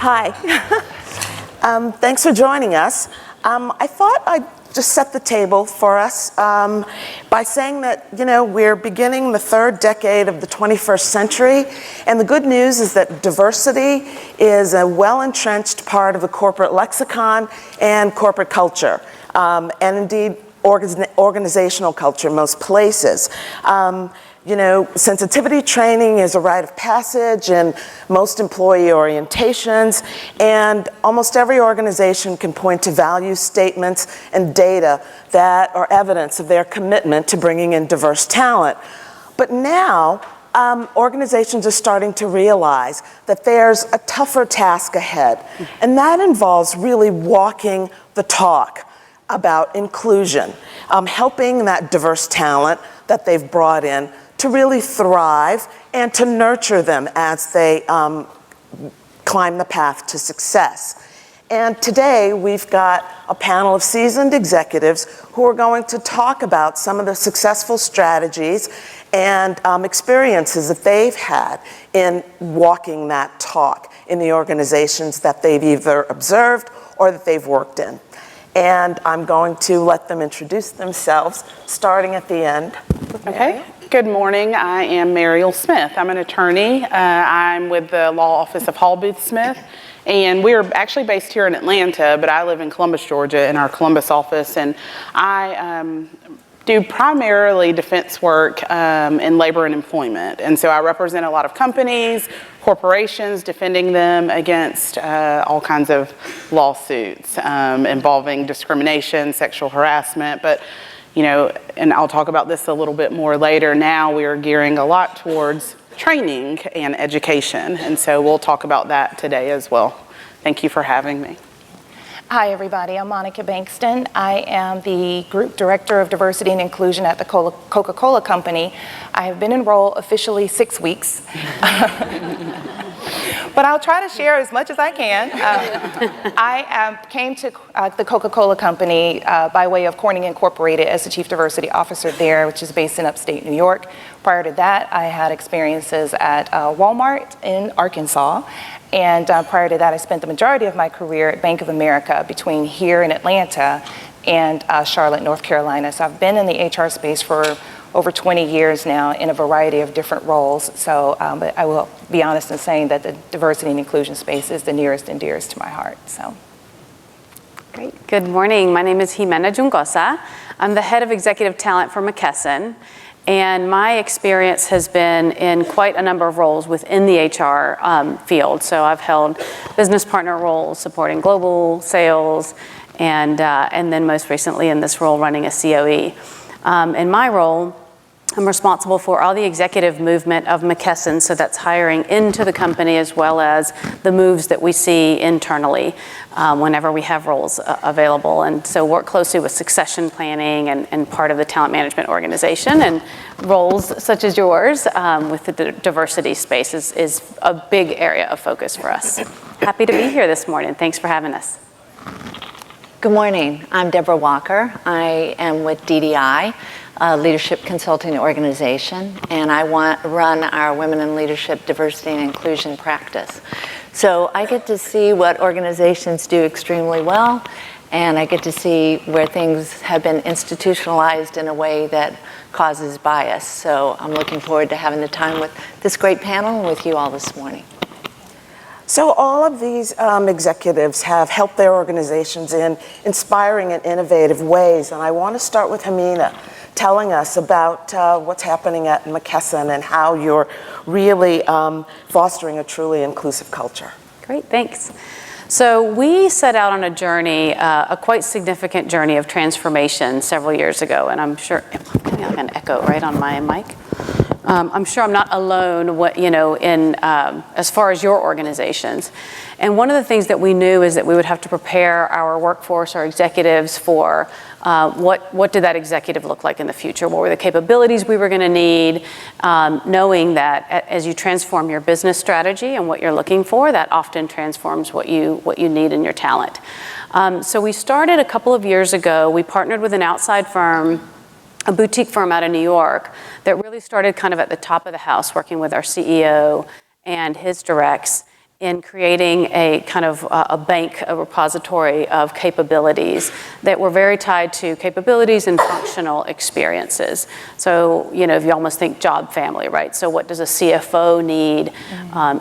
Hi. Thanks for joining us. I thought I'd just set the table for us by saying that, we're beginning the third decade of the 21st century, and the good news is that diversity is a well-entrenched part of the corporate lexicon and corporate culture, and indeed organizational culture in most places. Sensitivity training is a rite of passage in most employee orientations, and almost every organization can point to value statements and data that are evidence of their commitment to bringing in diverse talent. But now, organizations are starting to realize that there's a tougher task ahead, and that involves really walking the talk about inclusion, helping that diverse talent that they've brought in to really thrive and to nurture them as they climb the path to success. And today we've got a panel of seasoned executives who are going to talk about some of the successful strategies and experiences that they've had in walking that talk in the organizations that they've either observed or that they've worked in. And I'm going to let them introduce themselves, starting at the end. Okay. Good morning. I am Mariel Smith. I'm an attorney. I'm with the law office of Hall Booth Smith, and we're actually based here in Atlanta, but I live in Columbus, Georgia, in our Columbus office, and I do primarily defense work in labor and employment. And so I represent a lot of companies, corporations, defending them against all kinds of lawsuits involving discrimination, sexual harassment. But, and I'll talk about this a little bit more later. Now we are gearing a lot towards training and education. And so we'll talk about that today as well. Thank you for having me. Hi, everybody. I'm Monica Bankston. I am the Group Director of Diversity and Inclusion at the Coca-Cola Company. I have been in role officially 6 weeks. But I'll try to share as much as I can. I came to the Coca-Cola Company by way of Corning Incorporated as the Chief Diversity Officer there, which is based in upstate New York. Prior to that, I had experiences at Walmart in Arkansas. And prior to that, I spent the majority of my career at Bank of America between here in Atlanta and Charlotte, North Carolina. So I've been in the HR space for over 20 years now in a variety of different roles. So, but I will be honest in saying that the diversity and inclusion space is the nearest and dearest to my heart. So. Great. Good morning. My name is Ximena Juncosa. I'm the head of executive talent for McKesson. And my experience has been in quite a number of roles within the HR field. So I've held business partner roles supporting global sales, and then most recently in this role running a COE. In my role, I'm responsible for all the executive movement of McKesson, so that's hiring into the company as well as the moves that we see internally whenever we have roles available. And so work closely with succession planning and part of the talent management organization, and roles such as yours with the diversity space is a big area of focus for us. Happy to be here this morning. Thanks for having us. Good morning. I'm Debra Walker. I am with DDI, a leadership consulting organization, and I run our Women in Leadership Diversity and Inclusion practice. So I get to see what organizations do extremely well, and I get to see where things have been institutionalized in a way that causes bias. So I'm looking forward to having the time with this great panel and with you all this morning. So all of these executives have helped their organizations in inspiring and innovative ways, and I want to start with Ximena telling us about what's happening at McKesson and how you're really fostering a truly inclusive culture. Great, thanks. So we set out on a journey, a quite significant journey of transformation several years ago, and I'm sure, I'm getting an echo right on my mic. I'm sure I'm not alone, in as far as your organizations. And one of the things that we knew is that we would have to prepare our workforce, our executives, for what did that executive look like in the future? What were the capabilities we were going to need? Knowing that as you transform your business strategy and what you're looking for, that often transforms what you need in your talent. So we started a couple of years ago. We partnered with an outside firm, a boutique firm out of New York, that really started kind of at the top of the house, working with our CEO and his directs, in creating a kind of a bank, a repository of capabilities that were very tied to capabilities and functional experiences. So, if you almost think job family, right? So what does a CFO need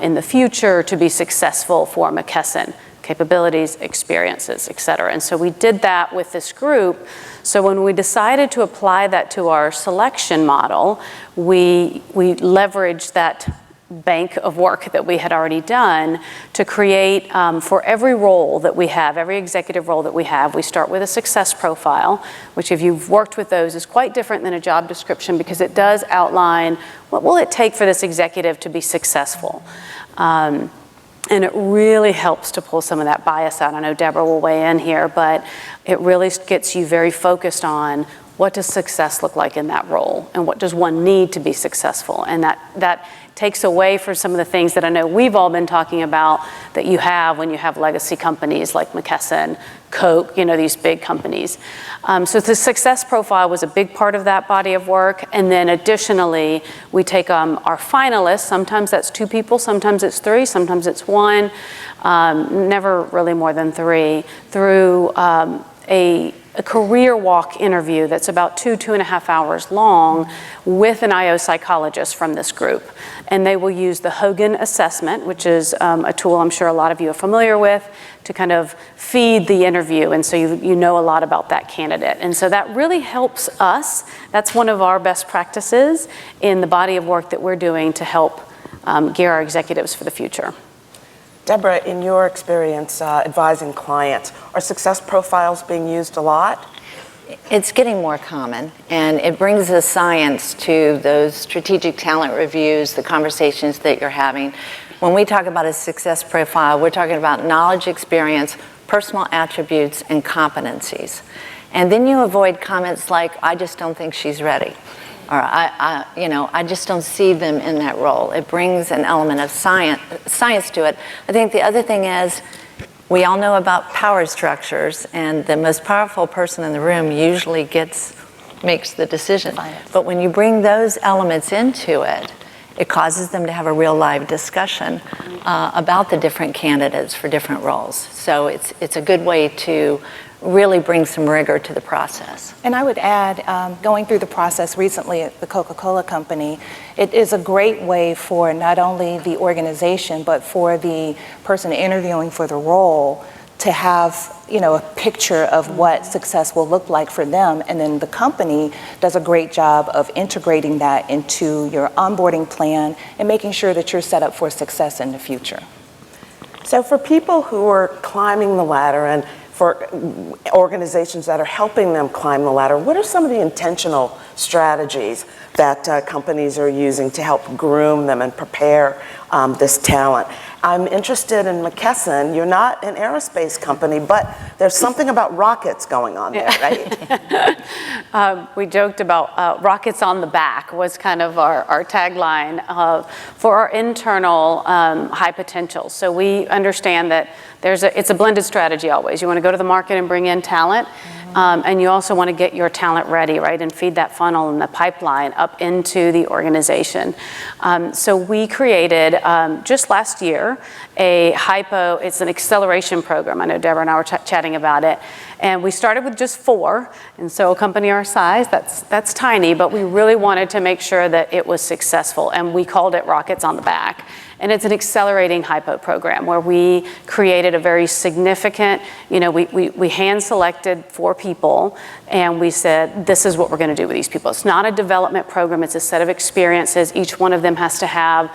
in the future to be successful for McKesson? Capabilities, experiences, et cetera. And so we did that with this group. So when we decided to apply that to our selection model, we leveraged that bank of work that we had already done to create for every role that we have, every executive role that we have, we start with a success profile, which if you've worked with those is quite different than a job description because it does outline what will it take for this executive to be successful. And it really helps to pull some of that bias out. I know Debra will weigh in here, but it really gets you very focused on what does success look like in that role and what does one need to be successful. And that takes away from some of the things that I know we've all been talking about that you have when you have legacy companies like McKesson, Coke, these big companies. So the success profile was a big part of that body of work. And then additionally, we take our finalists, sometimes that's 2 people, sometimes it's 3, sometimes it's 1, never really more than 3, through a career walk interview that's about 2.5 hours long with an IO psychologist from this group. And they will use the Hogan assessment, which is a tool I'm sure a lot of you are familiar with, to kind of feed the interview. And so you know a lot about that candidate. And so that really helps us. That's one of our best practices in the body of work that we're doing to help gear our executives for the future. Debra, in your experience advising clients, are success profiles being used a lot? It's getting more common, and it brings the science to those strategic talent reviews, the conversations that you're having. When we talk about a success profile, we're talking about knowledge, experience, personal attributes, and competencies. And then you avoid comments like, I just don't think she's ready. Or I just don't see them in that role. It brings an element of science to it. I think the other thing is, we all know about power structures, and the most powerful person in the room usually makes the decision. But when you bring those elements into it, it causes them to have a real live discussion about the different candidates for different roles. So it's a good way to really bring some rigor to the process. And I would add, going through the process recently at the Coca-Cola Company, it is a great way for not only the organization, but for the person interviewing for the role to have, a picture of what success will look like for them. And then the company does a great job of integrating that into your onboarding plan and making sure that you're set up for success in the future. So for people who are climbing the ladder and for organizations that are helping them climb the ladder, what are some of the intentional strategies that companies are using to help groom them and prepare this talent? I'm interested in McKesson. You're not an aerospace company, but there's something about rockets going on there, right? We joked about rockets on the back was kind of our tagline for our internal high potential. So we understand that it's a blended strategy always. You want to go to the market and bring in talent, and you also want to get your talent ready, right, and feed that funnel and the pipeline up into the organization. So we created, just last year, it's an acceleration program. I know Debra and I were chatting about it. And we started with just 4, and so a company our size, that's tiny, but we really wanted to make sure that it was successful, and we called it Rockets on the Back. And it's an accelerating hypo program where we created a very significant, we hand-selected 4 people, and we said, this is what we're going to do with these people. It's not a development program, it's a set of experiences. Each one of them has to have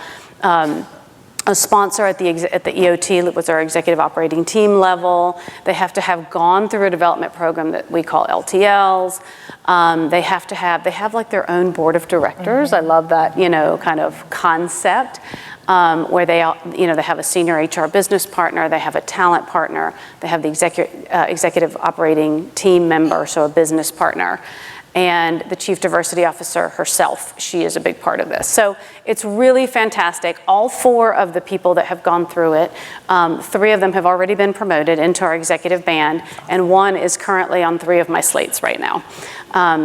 a sponsor at the EOT, with our executive operating team level. They have to have gone through a development program that we call LTLs. They have like their own board of directors. I love that, kind of concept. Where they have a senior HR business partner, they have a talent partner, they have the executive operating team member, so a business partner. and the Chief Diversity Officer herself. She is a big part of this. So it's really fantastic. All 4 of the people that have gone through it, 3 of them have already been promoted into our executive band, and 1 is currently on 3 of my slates right now.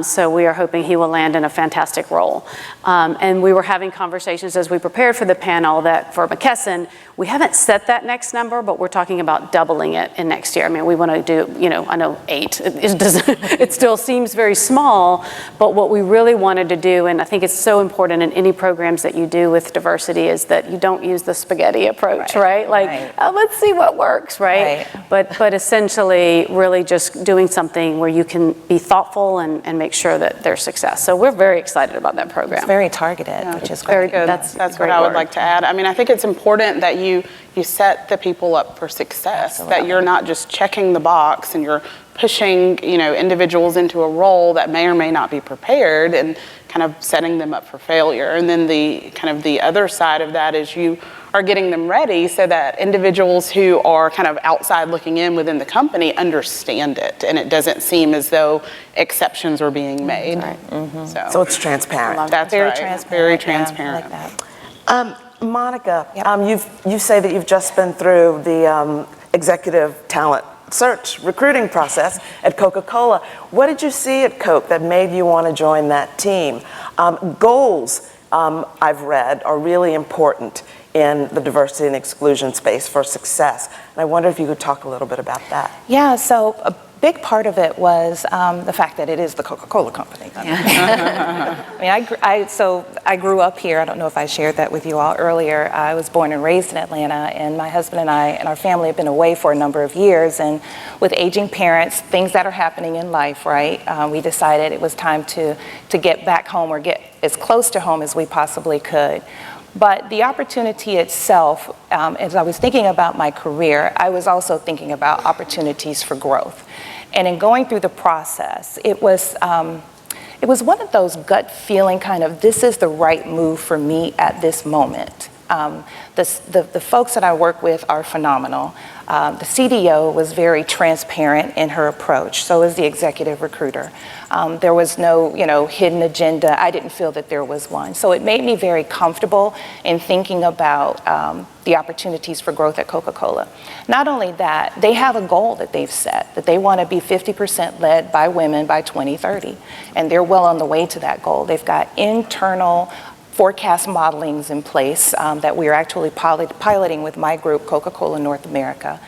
So we are hoping he will land in a fantastic role. And we were having conversations as we prepared for the panel that for McKesson, we haven't set that next number, but we're talking about doubling it in next year. I mean, we want to do, I know 8. It still seems very small, but what we really wanted to do, and I think it's so important in any programs that you do with diversity, is that you don't use the spaghetti approach, right? Like, oh, let's see what works, right? But essentially, really just doing something where you can be thoughtful and make sure that there's success. So we're very excited about that program. It's very targeted, which is Very great. good. That's what I would like to add. I mean, I think it's important that you set the people up for success, that you're not just checking the box and you're pushing, individuals into a role that may or may not be prepared and kind of setting them up for failure. And then the other side of that is you are getting them ready so that individuals who are kind of outside looking in within the company understand it, and it doesn't seem as though exceptions are being made. So it's transparent. That's Very right. transparent. Very Yeah, transparent. I like that. Monica, you say that you've just been through the executive talent search recruiting process at Coca-Cola. What did you see at Coke that made you want to join that team? Goals, I've read, are really important in the diversity and exclusion space for success. And I wonder if you could talk a little bit about that. Yeah, so a big part of it was the fact that it is the Coca-Cola company. I grew up here. I don't know if I shared that with you all earlier. I was born and raised in Atlanta, and my husband and I and our family have been away for a number of years. And with aging parents, things that are happening in life, right? We decided it was time to get back home or get as close to home as we possibly could. But the opportunity itself, as I was thinking about my career, I was also thinking about opportunities for growth. And in going through the process, it was one of those gut feeling kind of, this is the right move for me at this moment. The folks that I work with are phenomenal. The CDO was very transparent in her approach. So was the executive recruiter. There was no, hidden agenda. I didn't feel that there was one. So it made me very comfortable in thinking about the opportunities for growth at Coca-Cola. Not only that, they have a goal that they've set, that they want to be 50% led by women by 2030. And they're well on the way to that goal. They've got internal forecast modelings in place that we are actually piloting with my group, Coca-Cola North America.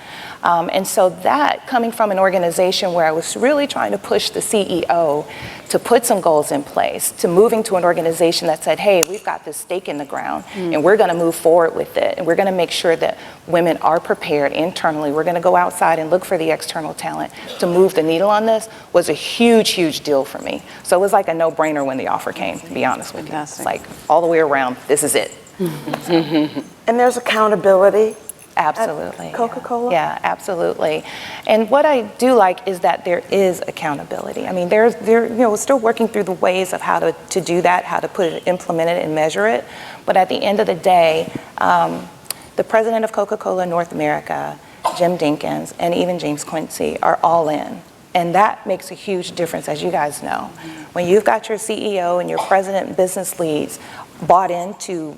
And so that, coming from an organization where I was really trying to push the CEO to put some goals in place, to moving to an organization that said, hey, we've got this stake in the ground, and we're going to move forward with it, and we're going to make sure that women are prepared internally. We're going to go outside and look for the external talent to move the needle on this, was a huge, huge deal for me. So it was like a no-brainer when the offer came, to be honest with you. It's like all the way around, this is it. And there's accountability. Absolutely. Coca-Cola? Yeah, absolutely. And what I do like is that there is accountability. I mean, we're still working through the ways of how to do that, how to put it, implement it, and measure it. But at the end of the day, the president of Coca-Cola North America, Jim Dinkins, and even James Quincy are all in. And that makes a huge difference, as you guys know. When you've got your CEO and your president and business leads bought into,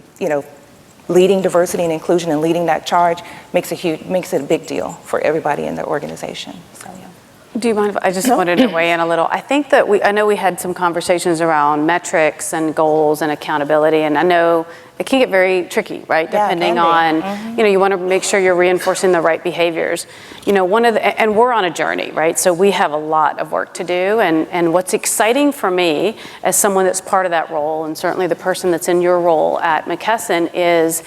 leading diversity and inclusion and leading that charge makes it a big deal for everybody in the organization. So, yeah. Do you mind if I just wanted to weigh in a little? I think that I know we had some conversations around metrics and goals and accountability, and I know it can get very tricky, right? Depending on, you want to make sure you're reinforcing the right behaviors. And we're on a journey, right? So we have a lot of work to do, and what's exciting for me as someone that's part of that role, and certainly the person that's in your role at McKesson, is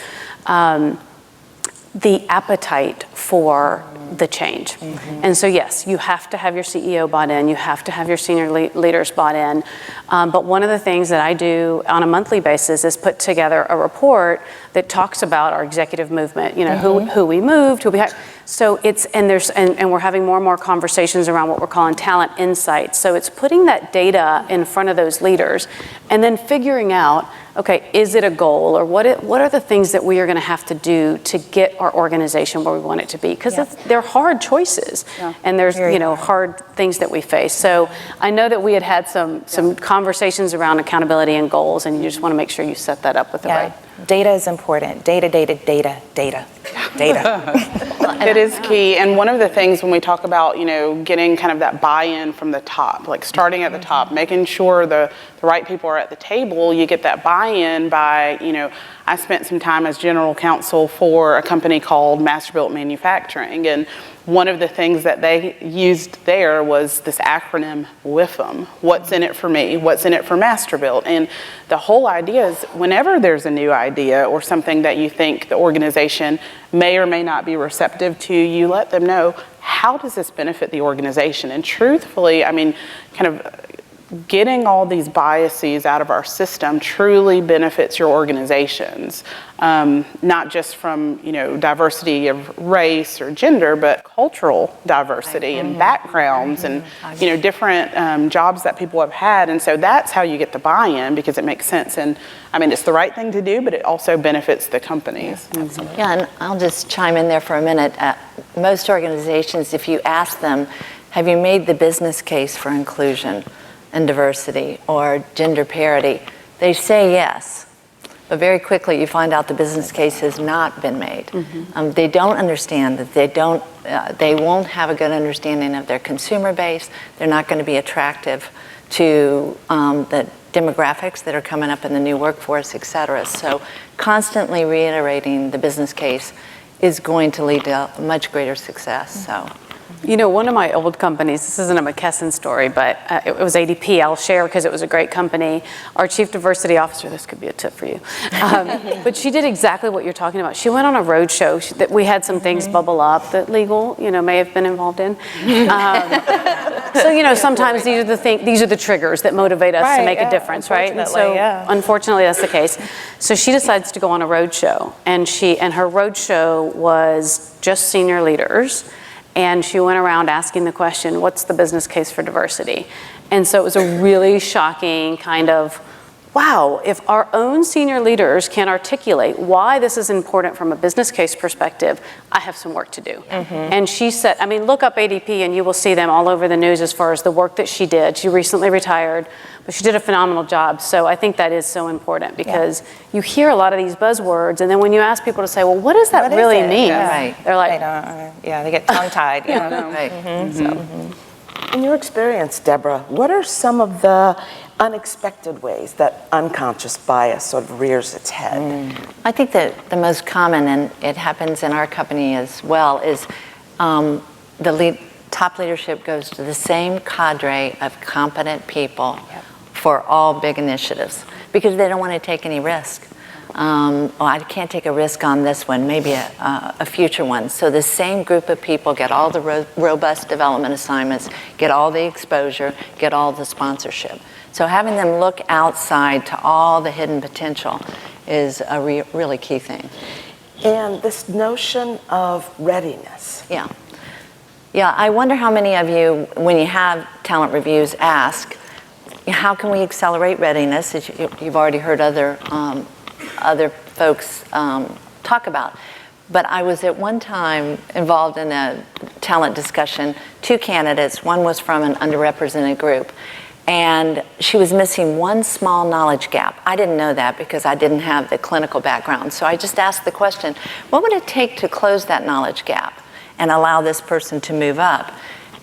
the appetite for the change. And so yes, you have to have your CEO bought in, you have to have your senior leaders bought in, but one of the things that I do on a monthly basis is put together a report that talks about our executive movement, who we moved, who we had. So and we're having more and more conversations around what we're calling talent insights. So it's putting that data in front of those leaders and then figuring out okay, is it a goal, or what are the things that we are going to have to do to get our organization where we want it to be? Because they're hard choices, and there's hard things that we face. So I know that we had some conversations around accountability and goals, and you just want to make sure you set that up with the right. Data is important. Data. It is key. And one of the things when we talk about, getting kind of that buy-in from the top, like starting at the top, making sure the right people are at the table, you get that buy-in by, I spent some time as general counsel for a company called Masterbuilt Manufacturing. And one of the things that they used there was this acronym WIFM. What's in it for me? What's in it for Masterbuilt? And the whole idea is whenever there's a new idea or something that you think the organization may or may not be receptive to, you let them know, how does this benefit the organization? And truthfully, kind of getting all these biases out of our system truly benefits your organizations, not just from diversity of race or gender, but cultural diversity and backgrounds and different jobs that people have had. And so that's how you get the buy-in, because it makes sense. And it's the right thing to do, but it also benefits the companies. Yeah, and I'll just chime in there for a minute. Most organizations, if you ask them, have you made the business case for inclusion and diversity or gender parity, they say yes. But very quickly you find out the business case has not been made. They don't understand that they won't have a good understanding of their consumer base. They're not going to be attractive to the demographics that are coming up in the new workforce, et cetera. So constantly reiterating the business case is going to lead to much greater success. So. One of my old companies, this isn't a McKesson story, but it was ADP. I'll share because it was a great company. Our chief diversity officer, this could be a tip for you, but she did exactly what you're talking about. She went on a road show that we had some things bubble up that legal, may have been involved in. So, sometimes these are the triggers that motivate us to make a difference, right? And so, unfortunately, that's the case. So she decides to go on a road show, and her road show was just senior leaders. And she went around asking the question, what's the business case for diversity? And so it was a really shocking kind of, wow, if our own senior leaders can articulate why this is important from a business case perspective, I have some work to do. And she said, look up ADP and you will see them all over the news as far as the work that she did. She recently retired, but she did a phenomenal job. So I think that is so important, because you hear a lot of these buzzwords, and then when you ask people to say, well, what does that really mean? Right. They're like, they get tongue-tied. In your experience, Debra, what are some of the unexpected ways that unconscious bias sort of rears its head? I think that the most common, and it happens in our company as well, is top leadership goes to the same cadre of competent people for all big initiatives, because they don't want to take any risk. I can't take a risk on this one, maybe a future one. So the same group of people get all the robust development assignments, get all the exposure, get all the sponsorship. So having them look outside to all the hidden potential is a really key thing. And this notion of readiness. Yeah, I wonder how many of you, when you have talent reviews, ask, how can we accelerate readiness? As you've already heard other folks talk about. But I was at one time involved in a talent discussion, 2 candidates. One was from an underrepresented group, and she was missing one small knowledge gap. I didn't know that because I didn't have the clinical background. So I just asked the question, what would it take to close that knowledge gap and allow this person to move up?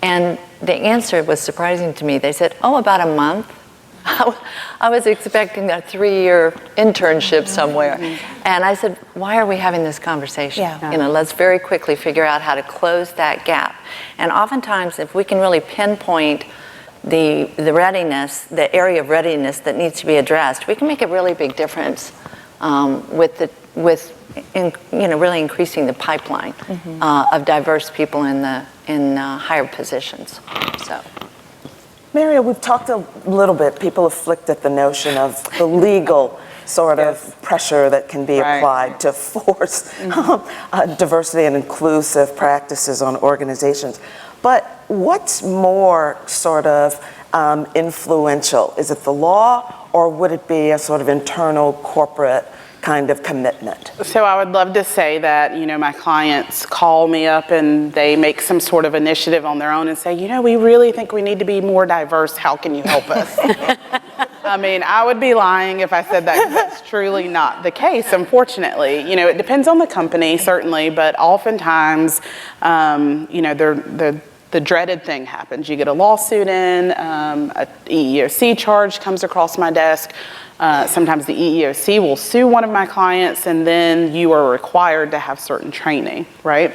And the answer was surprising to me. They said, about a month. I was expecting a 3-year internship somewhere. And I said, why are we having this conversation? Let's very quickly figure out how to close that gap. And oftentimes, if we can really pinpoint the readiness, the area of readiness that needs to be addressed, we can make a really big difference really increasing the pipeline of diverse people in higher positions. So. Mariel, we've talked a little bit. People have flicked at the notion of the legal sort of pressure that can be applied to force diversity and inclusive practices on organizations. But what's more sort of influential? Is it the law or would it be a sort of internal corporate kind of commitment? So I would love to say that, my clients call me up and they make some sort of initiative on their own and say, we really think we need to be more diverse. How can you help us? I would be lying if I said that, 'cause that's truly not the case, unfortunately. It depends on the company, certainly, but oftentimes, the dreaded thing happens. You get a lawsuit in, a EEOC charge comes across my desk. Sometimes the EEOC will sue one of my clients, and then you are required to have certain training, right?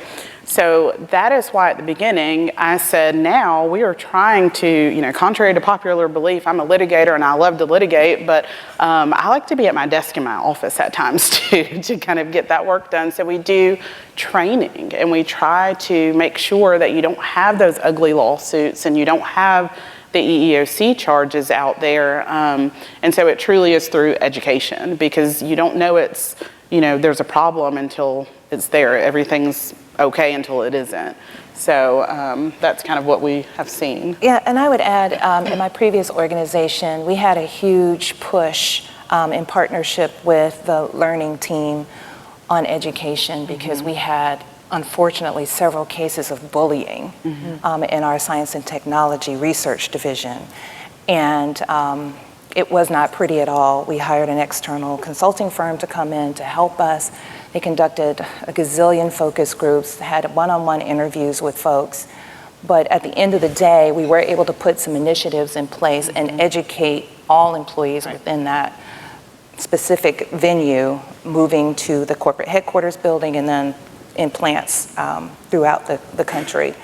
So that is why at the beginning I said, now we are trying to, contrary to popular belief, I'm a litigator and I love to litigate, but I like to be at my desk in my office at times too, to kind of get that work done. So we do training, and we try to make sure that you don't have those ugly lawsuits and you don't have the EEOC charges out there. And so it truly is through education, because you don't know there's a problem until it's there. Everything's okay until it isn't. So that's kind of what we have seen. Yeah, and I would add, in my previous organization, we had a huge push in partnership with the learning team on education, because we had, unfortunately, several cases of bullying in our science and technology research division. And it was not pretty at all. We hired an external consulting firm to come in to help us. They conducted a gazillion focus groups, had one-on-one interviews with folks. But at the end of the day, we were able to put some initiatives in place and educate all employees within that specific venue, moving to the corporate headquarters building and then in plants throughout the country.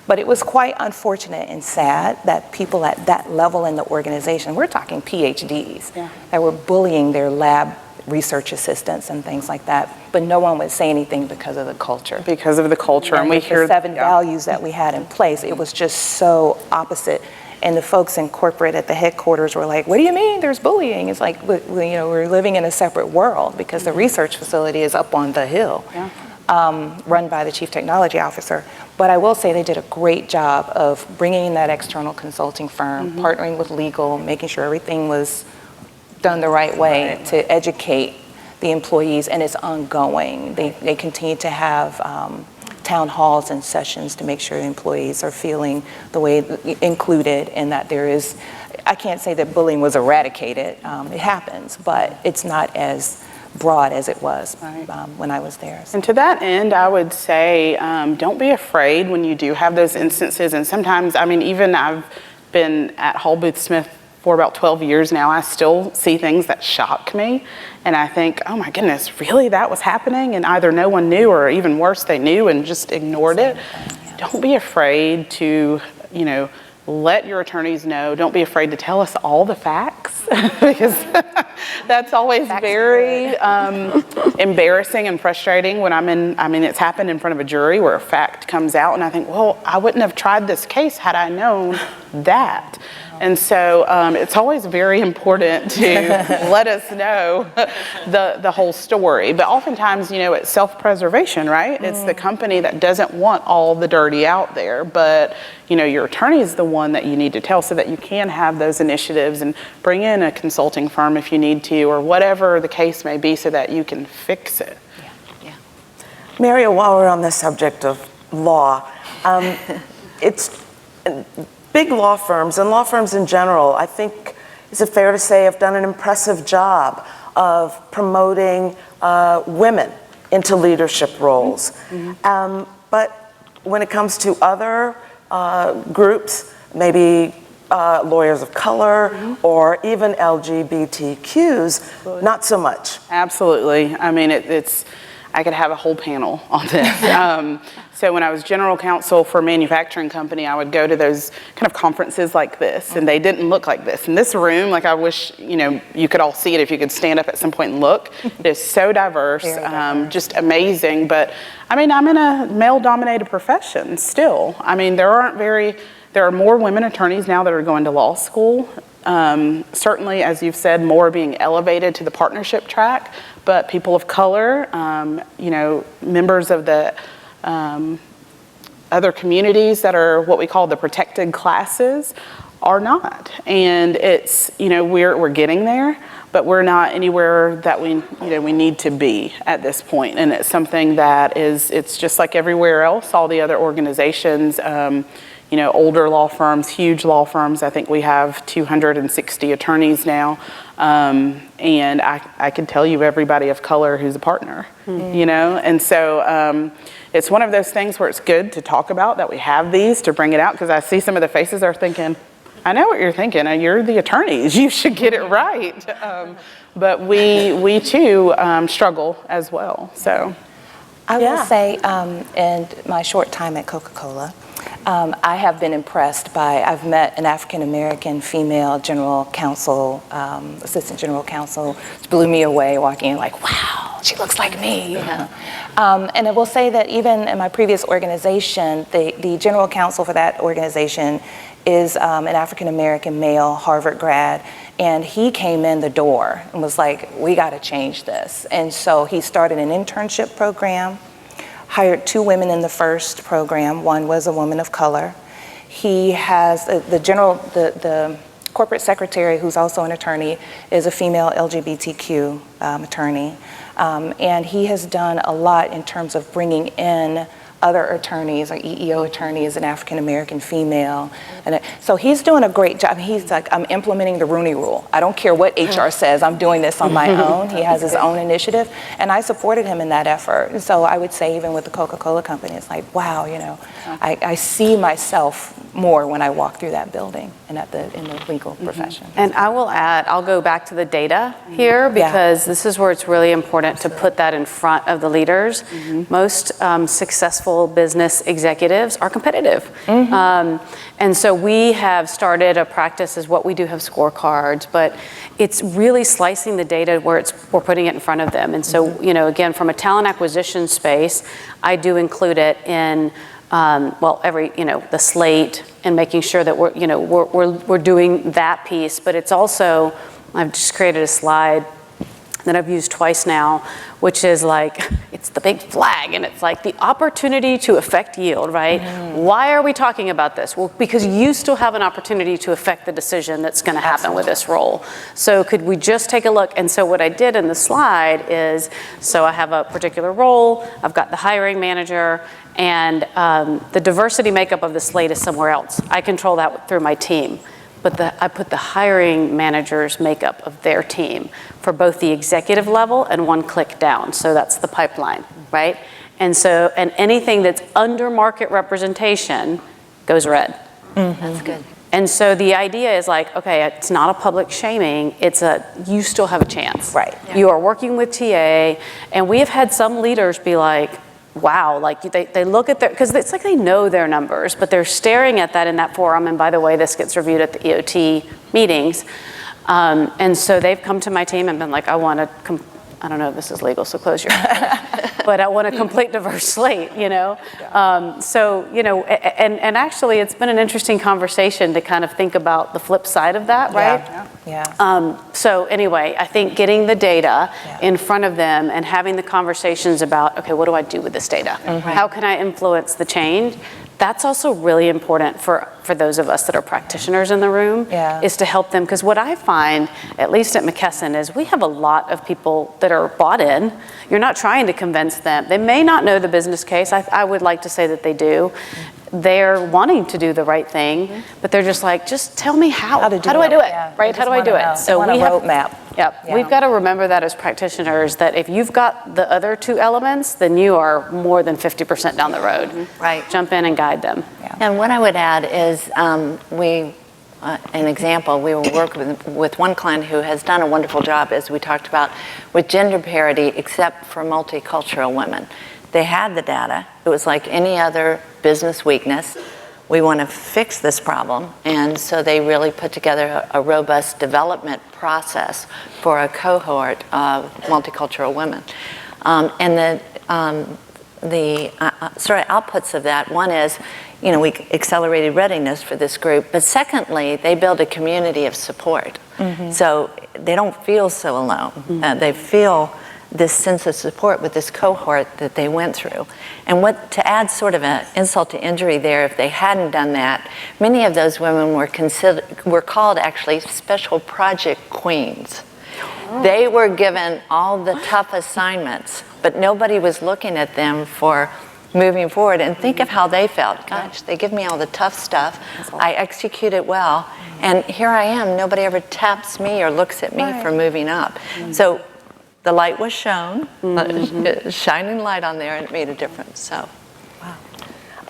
But it was quite unfortunate and sad that people at that level in the organization, we're talking PhDs, that were bullying their lab research assistants and things like that, but no one would say anything because of the culture. Because of the culture, and we hear the 7 values that we had in place. It was just so opposite. And the folks in corporate at the headquarters were like, what do you mean there's bullying? It's like, we're living in a separate world, because the research facility is up on the hill, run by the chief technology officer. But I will say they did a great job of bringing in that external consulting firm, partnering with legal, making sure everything was done the right way to educate the employees, and it's ongoing. They continue to have town halls and sessions to make sure the employees are feeling the way included, and that there is, I can't say that bullying was eradicated, it happens, but it's not as broad as it was when I was there. And to that end, I would say, don't be afraid when you do have those instances. And sometimes, even I've been at Hall Booth Smith for about 12 years now, I still see things that shock me. And I think, oh my goodness, really that was happening? And either no one knew, or even worse, they knew and just ignored it. Don't be afraid to, let your attorneys know. Don't be afraid to tell us all the facts, because that's always very embarrassing and frustrating when it's happened in front of a jury where a fact comes out and I think, well, I wouldn't have tried this case had I known that. And so it's always very important to let us know the whole story. But oftentimes, it's self-preservation, right? It's the company that doesn't want all the dirty out there. But, your attorney is the one that you need to tell, so that you can have those initiatives and bring in a consulting firm if you need to, or whatever the case may be, so that you can fix it. Mariel, while we're on the subject of law, it's big law firms, and law firms in general, I think, is it fair to say, have done an impressive job of promoting women into leadership roles. But when it comes to other groups, maybe lawyers of color or even LGBTQs, not so much. Absolutely. I could have a whole panel on this. So when I was general counsel for a manufacturing company, I would go to those kind of conferences like this, and they didn't look like this. In this room, I wish, you could all see it if you could stand up at some point and look. It is so diverse, just amazing. But I'm in a male-dominated profession still. There are more women attorneys now that are going to law school. Certainly, as you've said, more being elevated to the partnership track, but people of color, members of the other communities that are what we call the protected classes are not. And it's, we're getting there, but we're not anywhere that we need to be at this point. And it's something that it's just like everywhere else, all the other organizations, older law firms, huge law firms. I think we have 260 attorneys now. And I can tell you everybody of color who's a partner, And so it's one of those things where it's good to talk about that we have these to bring it out, because I see some of the faces are thinking, I know what you're thinking. You're the attorneys. You should get it right. But we too struggle as well. So I will say, in my short time at Coca-Cola, I have been impressed by, I've met an African-American female general counsel, assistant general counsel, which blew me away walking in like, wow, she looks like me. And I will say that even in my previous organization, the general counsel for that organization is an African-American male Harvard grad, and he came in the door and was like, we got to change this. And so he started an internship program, hired 2 women in the first program. One was a woman of color. He has the corporate secretary, who's also an attorney, is a female LGBTQ attorney. And he has done a lot in terms of bringing in other attorneys, or EEO attorneys, an African-American female. And so he's doing a great job. He's like, I'm implementing the Rooney Rule. I don't care what HR says, I'm doing this on my own. He has his own initiative, and I supported him in that effort. And so I would say even with the Coca-Cola company, it's like, wow, I see myself more when I walk through that building and in the legal profession. And I will add, I'll go back to the data here, because this is where it's really important to put that in front of the leaders. Most successful business executives are competitive. And so we have started a practice, is what we do have scorecards, but it's really slicing the data where we're putting it in front of them. And so, again, from a talent acquisition space, I do include it in the slate, and making sure that we're doing that piece. But it's also, I've just created a slide that I've used twice now, which is like, it's the big flag, and it's like the opportunity to affect yield, right? Why are we talking about this? Well, because you still have an opportunity to affect the decision that's going to happen with this role. So could we just take a look? And so what I did in the slide is, so I have a particular role, I've got the hiring manager, and the diversity makeup of the slate is somewhere else. I control that through my team. But I put the hiring manager's makeup of their team for both the executive level and one click down. So that's the pipeline, right? And anything that's under market representation goes red. That's good. And so the idea is like, okay, it's not a public shaming, you still have a chance. Right. Yeah. You are working with TA, and we have had some leaders be like, wow, like they look at because it's like they know their numbers, but they're staring at that in that forum. And by the way, this gets reviewed at the EOT meetings. And so they've come to my team and been like, I don't know if this is legal, so close your eyes. But I want a complete diverse slate, And actually it's been an interesting conversation to kind of think about the flip side of that, right? Yeah. So anyway, I think getting the data in front of them and having the conversations about, okay, what do I do with this data? How can I influence the change? That's also really important for those of us that are practitioners in the room, is to help them. Because what I find, at least at McKesson, is we have a lot of people that are bought in. You're not trying to convince them. They may not know the business case. I would like to say that they do. They're wanting to do the right thing, but they're just like, just tell me how do I do it, right? How do I do it? So we have a roadmap. We've got to remember that as practitioners, that if you've got the other 2 elements, then you are more than 50% down the road. Right. Jump in and guide them. And what I would add is an example, we will work with one client who has done a wonderful job, as we talked about, with gender parity, except for multicultural women. They had the data. It was like any other business weakness. We want to fix this problem. And so they really put together a robust development process for a cohort of multicultural women. And the sort of outputs of that, one is, we accelerated readiness for this group. But secondly, they build a community of support. So they don't feel so alone. They feel this sense of support with this cohort that they went through. And what to add sort of an insult to injury there, if they hadn't done that, many of those women were called actually special project queens. They were given all the tough assignments, but nobody was looking at them for moving forward. And think of how they felt. Gosh, they give me all the tough stuff. I execute it well. And here I am. Nobody ever taps me or looks at me for moving up. So the light was shown, shining light on there, and it made a difference. So, wow.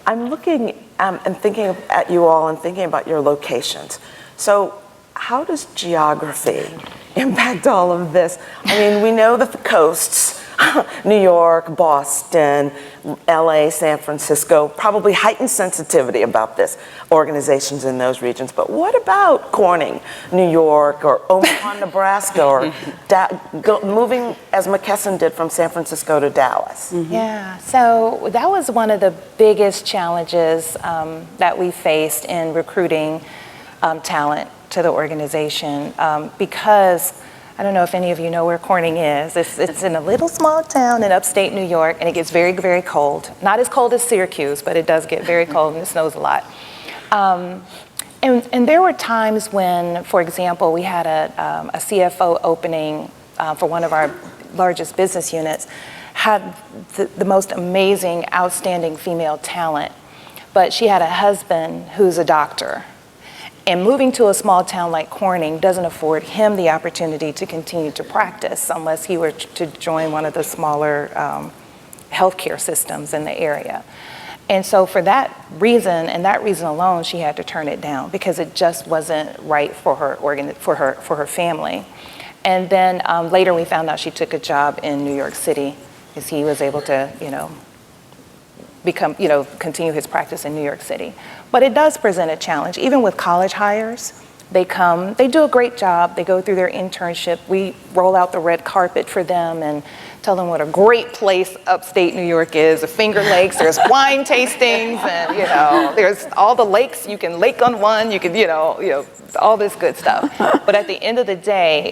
I'm looking and thinking at you all and thinking about your locations. So how does geography impact all of this? I mean, we know that the coasts, New York, Boston, LA, San Francisco, probably heightened sensitivity about this, organizations in those regions. But what about Corning, New York, or Omaha, Nebraska, or moving, as McKesson did, from San Francisco to Dallas? Yeah, so that was one of the biggest challenges that we faced in recruiting talent to the organization because I don't know if any of you know where Corning is. It's in a little small town in upstate New York, and it gets very, very cold. Not as cold as Syracuse, but it does get very cold, and it snows a lot. And there were times when, for example, we had a CFO opening for one of our largest business units, had the most amazing, outstanding female talent, but she had a husband who's a doctor. And moving to a small town like Corning doesn't afford him the opportunity to continue to practice unless he were to join one of the smaller healthcare systems in the area. And so for that reason, and that reason alone, she had to turn it down because it just wasn't right for her family. And then later we found out she took a job in New York City because he was able to, continue his practice in New York City. But it does present a challenge. Even with college hires, they come, they do a great job, they go through their internship, we roll out the red carpet for them and tell them what a great place upstate New York is, the Finger Lakes, there's wine tastings, and there's all the lakes, you can lake on one, you can, all this good stuff. But at the end of the day,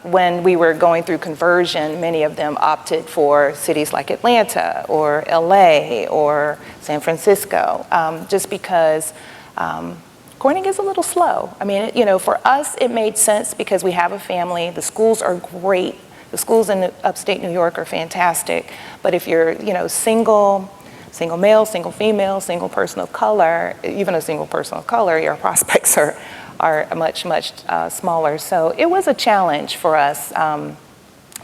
when we were going through conversion, many of them opted for cities like Atlanta or LA or San Francisco, just because Corning is a little slow. I mean, for us, it made sense because we have a family, the schools are great. The schools in upstate New York are fantastic, but if you're, single male, single female, single person of color, even a single person of color, your prospects are much, much smaller. So it was a challenge for us.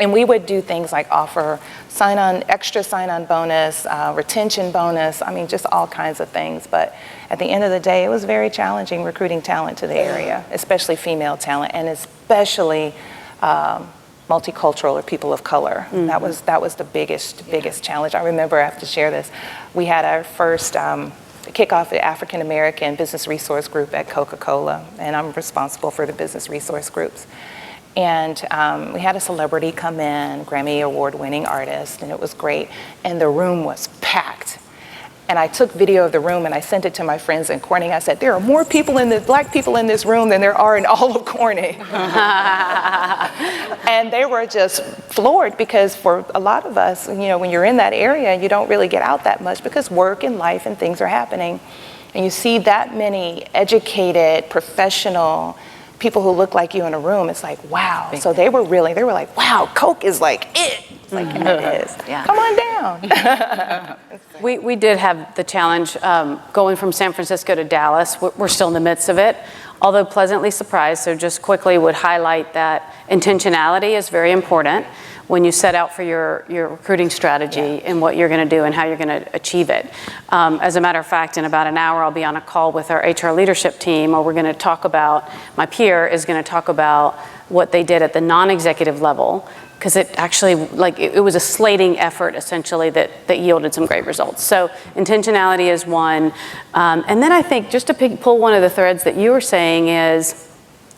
And we would do things like offer extra sign-on bonus, retention bonus, just all kinds of things. But at the end of the day, it was very challenging recruiting talent to the area, especially female talent, and especially multicultural or people of color. Mm-hmm. That was the biggest challenge. I remember, I have to share this, we had our first kickoff the African American Business Resource Group at Coca-Cola, and I'm responsible for the business resource groups. And we had a celebrity come in, Grammy award-winning artist, and it was great, and the room was packed. And I took video of the room and I sent it to my friends in Corning. I said, there are more black people in this room than there are in all of Corning. And they were just floored because for a lot of us, when you're in that area, you don't really get out that much because work and life and things are happening. And you see that many educated, professional people who look like you in a room, it's like, wow. So they were like, wow, Coke is like it. It's like, yeah, it is. Yeah. Come on down. We did have the challenge going from San Francisco to Dallas. We're still in the midst of it, although pleasantly surprised. So just quickly would highlight that intentionality is very important when you set out for your recruiting strategy and what you're going to do and how you're going to achieve it. As a matter of fact, in about an hour, I'll be on a call with our HR leadership team where we're going to talk about, my peer is going to talk about what they did at the non-executive level, because it actually, it was a slating effort essentially that yielded some great results. So intentionality is one. And then I think just to pull one of the threads that you were saying is,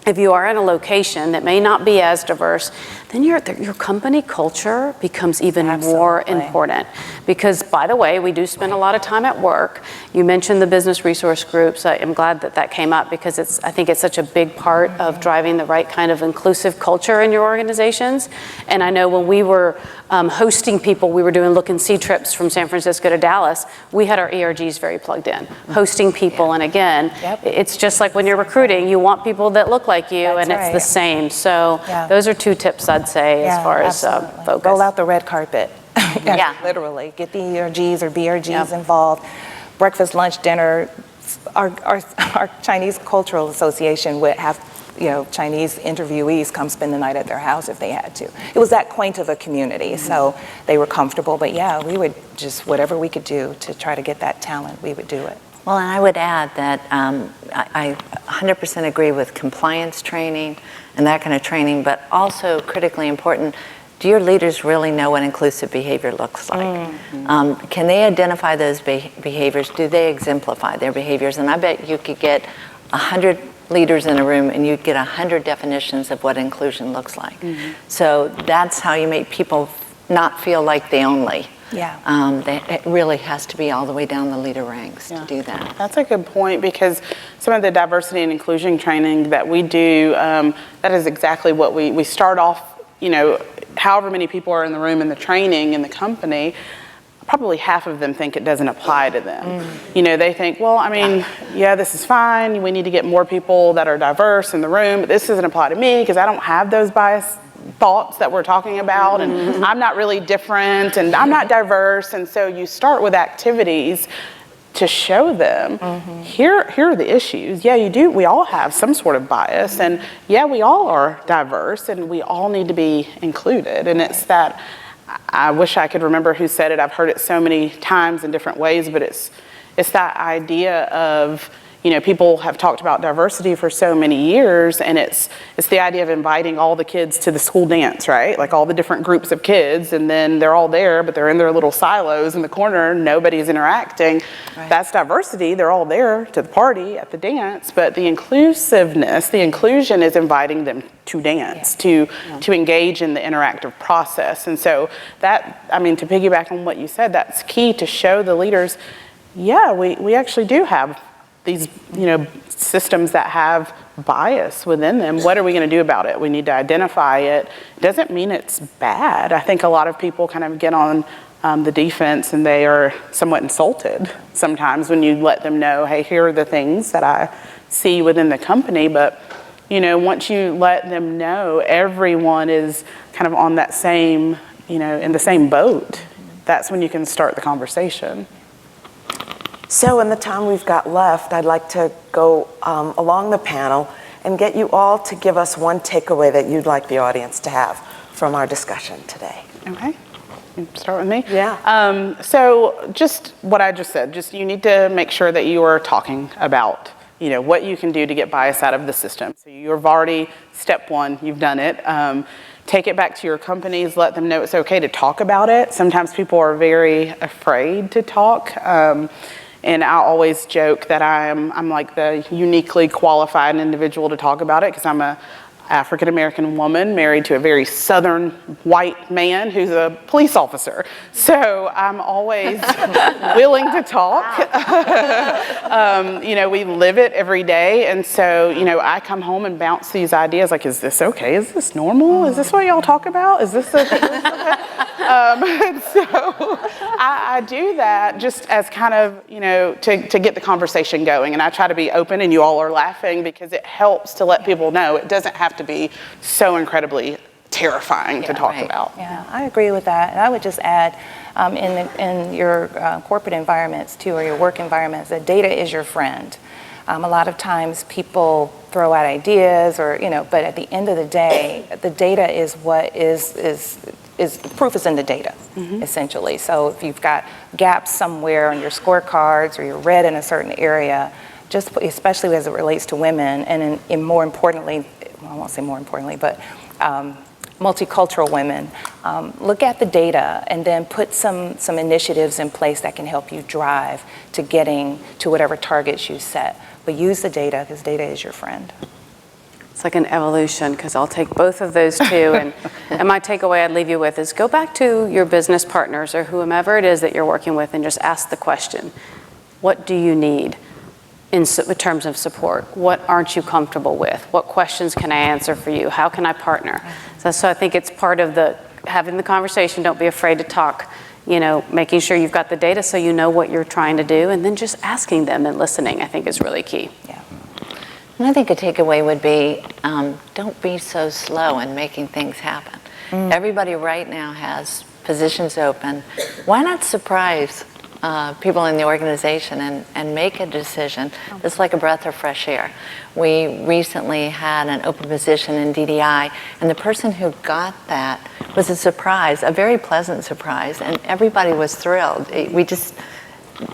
if you are in a location that may not be as diverse, then your company culture becomes even more important. Because, by the way, we do spend a lot of time at work. You mentioned the business resource groups. I'm glad that came up because I think it's such a big part of driving the right kind of inclusive culture in your organizations. And I know when we were hosting people, we were doing look and see trips from San Francisco to Dallas, we had our ERGs very plugged in, hosting people. And again, it's just like when you're recruiting, you want people that look like you, and it's the same. So those are 2 tips I'd say as far as focus. Roll out the red carpet. Literally. Get the ERGs or BRGs involved. Breakfast, lunch, dinner. Our Chinese Cultural Association would have Chinese interviewees come spend the night at their house if they had to. It was that quaint of a community, so they were comfortable. But we would just, whatever we could do to try to get that talent, we would do it. Well, and I would add that I 100% agree with compliance training and that kind of training, but also critically important, do your leaders really know what inclusive behavior looks like? Can they identify those behaviors? Do they exemplify their behaviors? And I bet you could get 100 leaders in a room and you'd get 100 definitions of what inclusion looks like. So that's how you make people not feel like they only. It really has to be all the way down the leader ranks to do that. That's a good point, because some of the diversity and inclusion training that we do, that is exactly what we start off, however many people are in the room in the training in the company, probably half of them think it doesn't apply to them. They think, well, this is fine. We need to get more people that are diverse in the room, but this doesn't apply to me because I don't have those bias thoughts that we're talking about, and I'm not really different, and I'm not diverse. And so you start with activities to show them, here are the issues. Yeah, you do. We all have some sort of bias, and we all are diverse, and we all need to be included. And it's that, I wish I could remember who said it. I've heard it so many times in different ways, but it's that idea of, people have talked about diversity for so many years, and it's the idea of inviting all the kids to the school dance, right? Like all the different groups of kids, and then they're all there, but they're in their little silos in the corner, nobody's interacting. That's diversity. They're all there to the party, at the dance, but the inclusiveness, the inclusion is inviting them to dance, to engage in the interactive process. And so that, to piggyback on what you said, that's key to show the leaders, we actually do have these, systems that have bias within them. What are we going to do about it? We need to identify it. It doesn't mean it's bad. I think a lot of people kind of get on the defense, and they are somewhat insulted sometimes when you let them know, hey, here are the things that I see within the company. But, once you let them know everyone is kind of on that same, in the same boat, that's when you can start the conversation. So in the time we've got left, I'd like to go along the panel and get you all to give us one takeaway that you'd like the audience to have from our discussion today. Okay. You start with me? Yeah. So just what I just said, you need to make sure that you are talking about, what you can do to get bias out of the system. So you've already, step 1, you've done it. Take it back to your companies, let them know it's okay to talk about it. Sometimes people are very afraid to talk. And I always joke that I'm like the uniquely qualified individual to talk about it, because I'm a African-American woman married to a very Southern white man who's a police officer. So I'm always willing to talk. We live it every day. And so, I come home and bounce these ideas like, is this okay? Is this normal? Is this what y'all talk about? Is this so I do that just as kind of, to get the conversation going. And I try to be open, and you all are laughing, because it helps to let people know it doesn't have to be so incredibly terrifying to talk about. Yeah, I agree with that. And I would just add, in your corporate environments too, or your work environments, that data is your friend. A lot of times people throw out ideas, or but at the end of the day, the data is what is the proof is in the data, essentially. So if you've got gaps somewhere on your scorecards, or you're red in a certain area, just especially as it relates to women, and more importantly, I won't say more importantly, but multicultural women, look at the data and then put some initiatives in place that can help you drive to getting to whatever targets you set. But use the data, because data is your friend. It's like an evolution, because I'll take both of those two. And my takeaway I'd leave you with is go back to your business partners or whomever it is that you're working with and just ask the question, what do you need in terms of support? What aren't you comfortable with? What questions can I answer for you? How can I partner? So I think it's part of having the conversation. Don't be afraid to talk, making sure you've got the data so you know what you're trying to do, and then just asking them and listening, I think, is really key. Yeah. And I think a takeaway would be, don't be so slow in making things happen. Everybody right now has positions open. Why not surprise people in the organization and make a decision? It's like a breath of fresh air. We recently had an open position in DDI, and the person who got that was a surprise, a very pleasant surprise, and everybody was thrilled.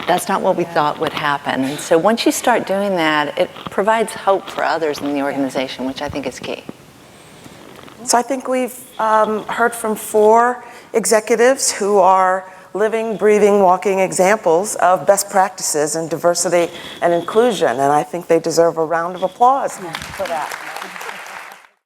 That's not what we thought would happen. And so once you start doing that, it provides hope for others in the organization, which I think is key. So I think we've heard from 4 executives who are living, breathing, walking examples of best practices in diversity and inclusion, and I think they deserve a round of applause for that.